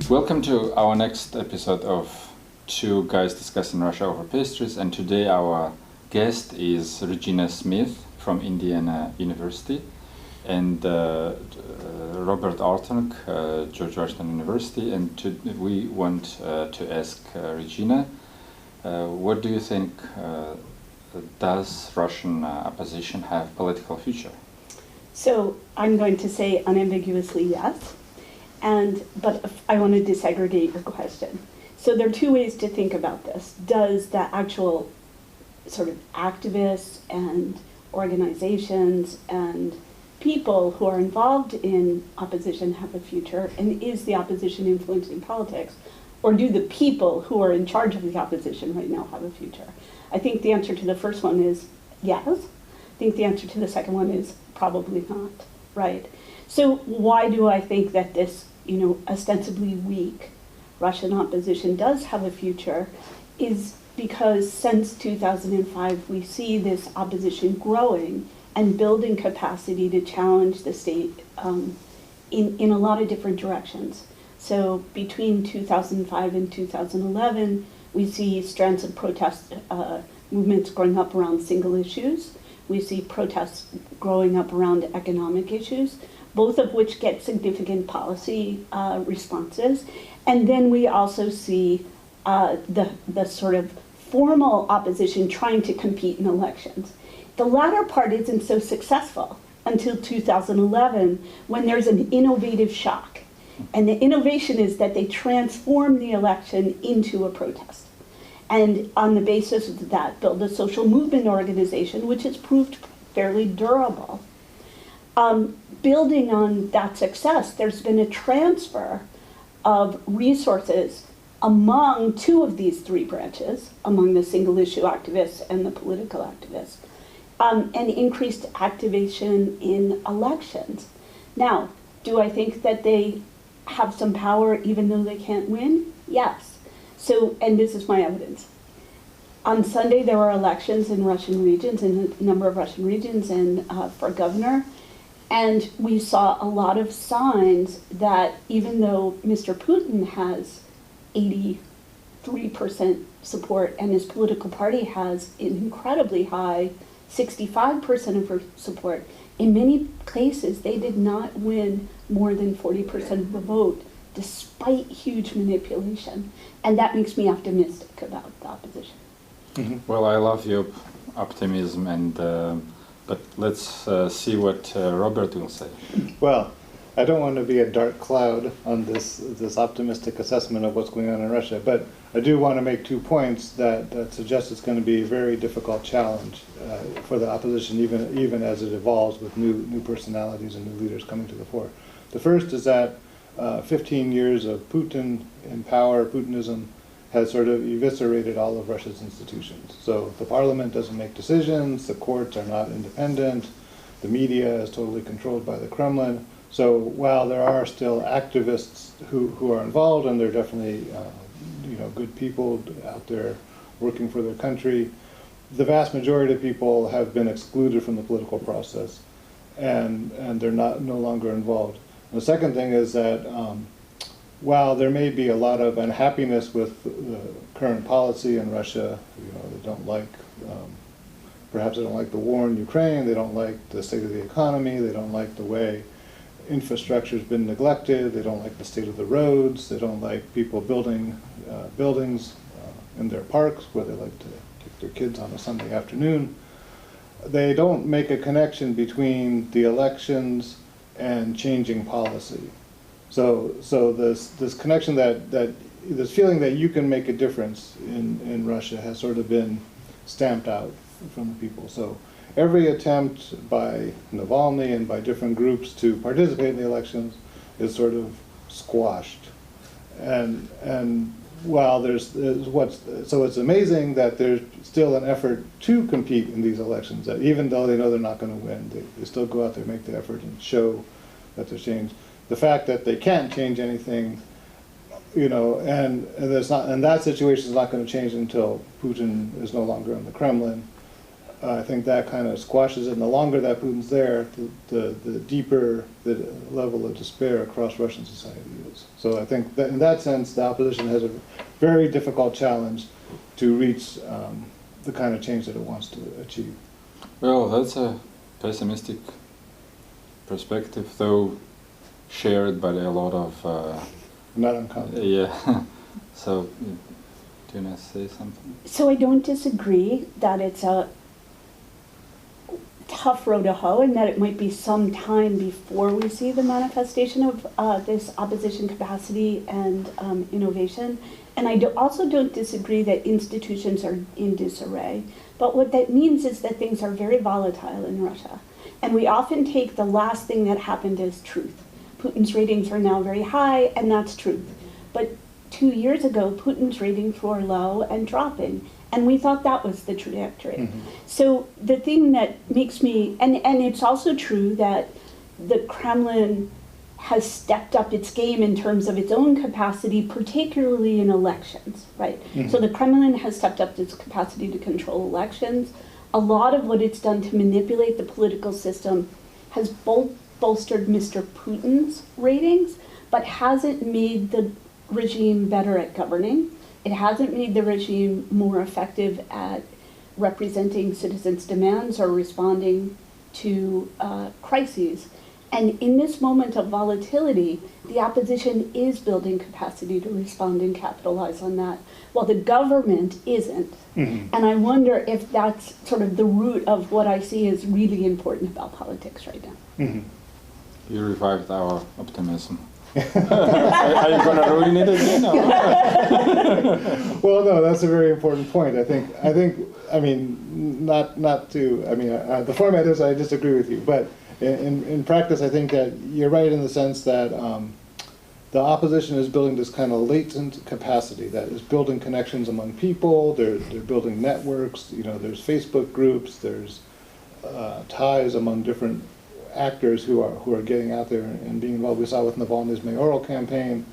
Welcome to our next episode of Two Guys Discussing Russia Over Pastries, and today our guest is Regina Smyth from Indiana University and Robert Orttung, George Washington University, and we want to ask Regina, what do you think, does Russian opposition have political future? So I'm going to say unambiguously yes. But I want to disaggregate your question. So there are two ways to think about this. Does the actual sort of activists and organizations and people who are involved in opposition have a future? And is the opposition influencing politics? Or do the people who are in charge of the opposition right now have a future? I think the answer to the first one is yes. I think the answer to the second one is probably not, right? So why do I think that this, ostensibly weak Russian opposition does have a future is because since 2005, we see this opposition growing and building capacity to challenge the state in a lot of different directions. So between 2005 and 2011, we see strands of protest movements growing up around single issues. We see protests growing up around economic issues, both of which get significant policy responses. And then we also see the sort of formal opposition trying to compete in elections. The latter part isn't so successful until 2011, when there's an innovative shock. And the innovation is that they transform the election into a protest. And on the basis of that, build a social movement organization, which has proved fairly durable. Building on that success, there's been a transfer of resources among two of these three branches, among the single issue activists and the political activists, and increased activation in elections. Now, do I think that they have some power even though they can't win? Yes. So, and this is my evidence. On Sunday, there were elections in Russian regions, in a number of Russian regions, and for governor. And we saw a lot of signs that even though Mr. Putin has 83% support and his political party has an incredibly high 65% of support, in many cases they did not win more than 40% of the vote, despite huge manipulation. And that makes me optimistic about the opposition. Mm-hmm. Well, I love your optimism, but let's see what Robert will say. Well, I don't want to be a dark cloud on this optimistic assessment of what's going on in Russia, but I do want to make 2 points that suggest it's going to be a very difficult challenge for the opposition, even as it evolves with new personalities and new leaders coming to the fore. The first is that 15 years of Putin in power, Putinism, has sort of eviscerated all of Russia's institutions. So the parliament doesn't make decisions, the courts are not independent, the media is totally controlled by the Kremlin. So while there are still activists who are involved, and they're definitely good people out there working for their country, the vast majority of people have been excluded from the political process, and they're no longer involved. The second thing is that while there may be a lot of unhappiness with the current policy in Russia, they don't like, perhaps they don't like the war in Ukraine, they don't like the state of the economy, they don't like the way infrastructure's been neglected, they don't like the state of the roads, they don't like people building buildings in their parks where they like to take their kids on a Sunday afternoon. They don't make a connection between the elections and changing policy. So this connection this feeling that you can make a difference in Russia has sort of been stamped out from the people. So every attempt by Navalny and by different groups to participate in the elections is sort of squashed. And while so it's amazing that there's still an effort to compete in these elections, that even though they know they're not going to win, they still go out there, make the effort, and show that there's change. The fact that they can't change anything, and there's not, and that situation is not going to change until Putin is no longer in the Kremlin. I think that kind of squashes it. And the longer that Putin's there, the deeper the level of despair across Russian society is. So I think that in that sense, the opposition has a very difficult challenge to reach the kind of change that it wants to achieve. Well, that's a pessimistic perspective, though shared by a lot of... Not uncommon. yeah. So, do you want to say something? So I don't disagree that it's a tough road to hoe and that it might be some time before we see the manifestation of this opposition capacity and innovation. And I also don't disagree that institutions are in disarray. But what that means is that things are very volatile in Russia. And we often take the last thing that happened as truth. Putin's ratings are now very high, and that's truth. But 2 years ago, Putin's ratings were low and dropping. And we thought that was the trajectory. Mm-hmm. So the thing that makes me, and it's also true that the Kremlin has stepped up its game in terms of its own capacity, particularly in elections, right? Mm-hmm. So the Kremlin has stepped up its capacity to control elections. A lot of what it's done to manipulate the political system has bolstered Mr. Putin's ratings, but hasn't made the regime better at governing. It hasn't made the regime more effective at representing citizens' demands or responding to crises. And in this moment of volatility, the opposition is building capacity to respond and capitalize on that, while the government isn't. Mm-hmm. And I wonder if that's sort of the root of what I see as really important about politics right now. Mm-hmm. You revived our optimism. Are you going to ruin it again? Well, no, that's a very important point. I mean, not to, I mean, the format is I disagree with you, but in practice, I think that you're right in the sense that the opposition is building this kind of latent capacity that is building connections among people. They're building networks. You know, there's Facebook groups. There's ties among different actors who are getting out there and being involved. We saw with Navalny's mayoral campaign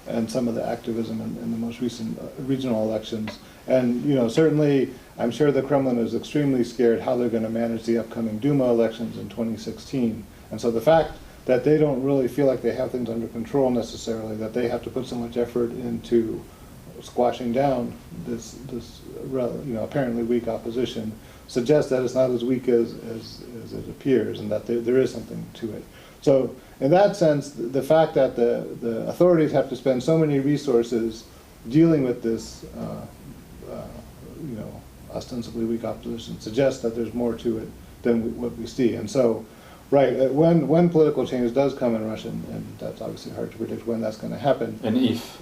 and some of the activism in the most recent regional elections. And you know, certainly, I'm sure the Kremlin is extremely scared how they're going to manage the upcoming Duma elections in 2016. And so the fact that they don't really feel like they have things under control necessarily, that they have to put so much effort into squashing down this you know, apparently weak opposition, suggests that it's not as weak as it appears, and that there is something to it. So in that sense, the fact that the authorities have to spend so many resources dealing with this you know, ostensibly weak opposition suggests that there's more to it than what we see. And so, right, when political change does come in Russia, and that's obviously hard to predict when that's going to happen. And if,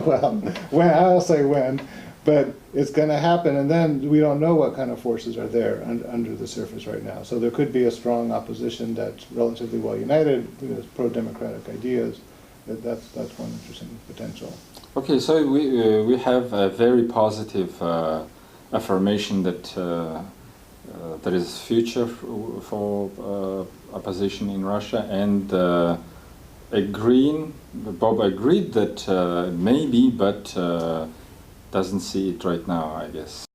well, when, I'll say when, but it's going to happen, and then we don't know what kind of forces are there under the surface right now. So there could be a strong opposition that's relatively well united, with pro-democratic ideas. That's one interesting potential. Okay, so we have a very positive affirmation that there is future for opposition in Russia, and Bob agreed that maybe, but doesn't see it right now, I guess.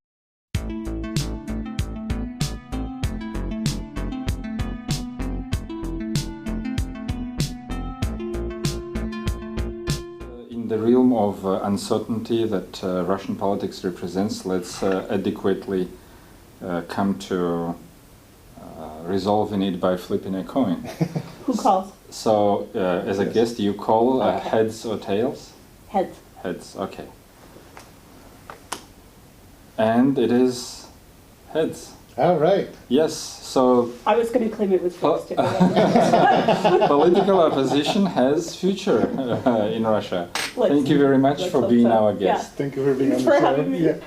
In the realm of uncertainty that Russian politics represents, let's adequately come to resolving it by flipping a coin. Who calls? So, as a guest, you call heads or tails? Heads. Heads, okay. And it is heads. All right. Yes, so... I was going to claim it was fixed. Political opposition has future in Russia. Thank you very much for being our guest. Yeah. Thank you for being Thanks on the for show. having me. Yeah.